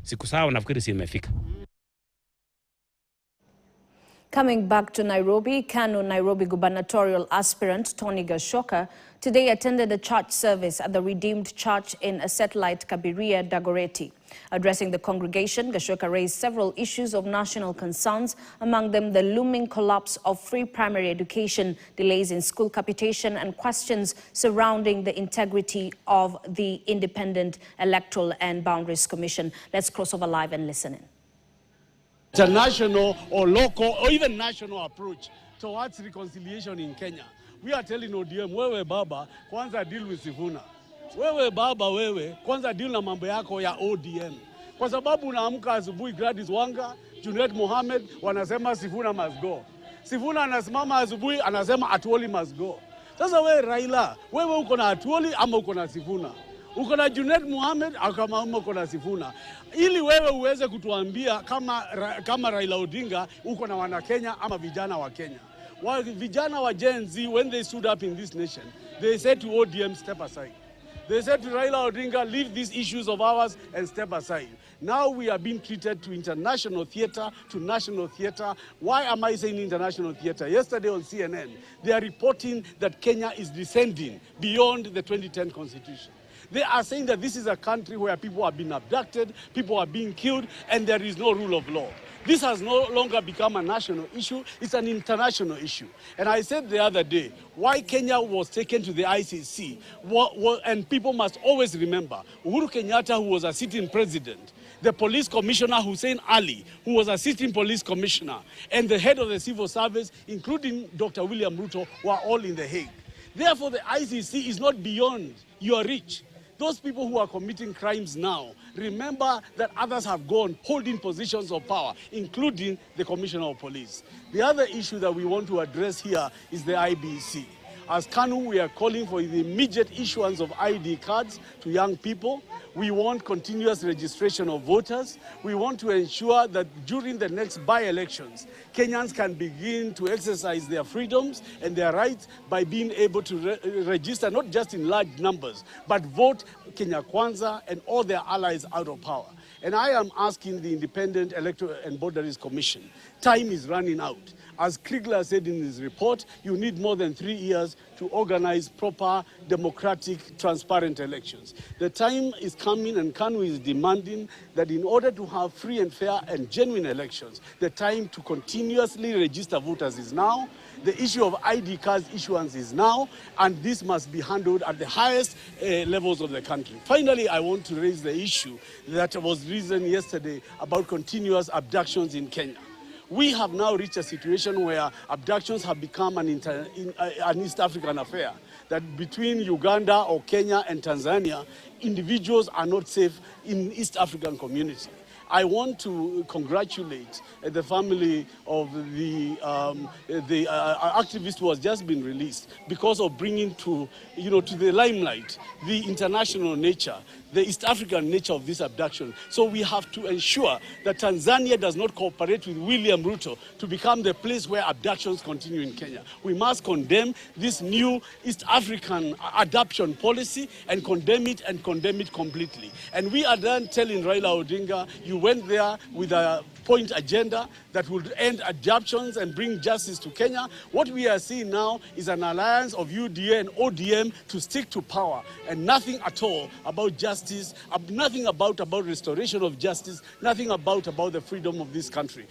Siku sawa nafikiri si imefika. Coming back to Nairobi, KANU Nairobi gubernatorial aspirant Tony Gachoka today attended a church service at the Redeemed Church in a satellite Kabiria, Dagoretti. Addressing the congregation, Gachoka raised several issues of national concerns, among them the looming collapse of free primary education, delays in school capitation, and questions surrounding the integrity of the Independent Electoral and Boundaries Commission. Let's cross over live and listen in. International or local or even national approach towards reconciliation in Kenya. We are telling ODM, wewe baba, kwanza deal with Sifuna. Wewe baba, wewe, kwanza deal na mambo yako ya ODM. Kwa sababu unaamka asubuhi Gladys Wanga, Junet Mohamed, wanasema Sifuna must go. Sifuna anasimama asubuhi, anasema Atuoli must go. Sasa wewe Raila, wewe uko na Atuoli ama uko na Sifuna? Uko na Junet Mohamed kama uko na Sifuna. Ili wewe uweze kutuambia kama Raila Odinga uko na wana Kenya ama vijana wa Kenya. Vijana wa Gen Z, when they stood up in this nation, they said to ODM, step aside. They said to Raila Odinga, leave these issues of ours and step aside. Now we are being treated to international theater, to national theater. Why am I saying international theater? Yesterday on CNN, they are reporting that Kenya is descending beyond the 2010 constitution. They are saying that this is a country where people have been abducted, people are being killed, and there is no rule of law. This has no longer become a national issue, it's an international issue. And I said the other day, why Kenya was taken to the ICC, and people must always remember, Uhuru Kenyatta, who was a sitting president, the police commissioner Hussein Ali, who was a sitting police commissioner, and the head of the civil service, including Dr. William Ruto, were all in The Hague. Therefore, the ICC is not beyond your reach. Those people who are committing crimes now, remember that others have gone holding positions of power, including the Commissioner of Police. The other issue that we want to address here is the IBC. As KANU, we are calling for the immediate issuance of ID cards to young people. We want continuous registration of voters. We want to ensure that during the next by-elections, Kenyans can begin to exercise their freedoms and their rights by being able to register not just in large numbers, but vote Kenya Kwanza and all their allies out of power. And I am asking the Independent Electoral and Boundaries Commission, time is running out. As Kriegler said in his report, you need more than 3 years to organize proper, democratic, transparent elections. The time is coming and KANU is demanding that in order to have free and fair and genuine elections, the time to continuously register voters is now. The issue of ID cards issuance is now, and this must be handled at the highest levels of the country. Finally, I want to raise the issue that was raised yesterday about continuous abductions in Kenya. We have now reached a situation where abductions have become an East African affair, that between Uganda or Kenya and Tanzania, individuals are not safe in East African community. I want to congratulate the family of the activist who has just been released because of bringing to the limelight the international nature, the East African nature of this abduction. So we have to ensure that Tanzania does not cooperate with William Ruto to become the place where abductions continue in Kenya. We must condemn this new East African adoption policy and condemn it completely. And we are then telling Raila Odinga, you went there with a point agenda that would end adoptions and bring justice to Kenya. What we are seeing now is an alliance of UDA and ODM to stick to power and nothing at all about justice, nothing about restoration of justice, nothing about the freedom of this country.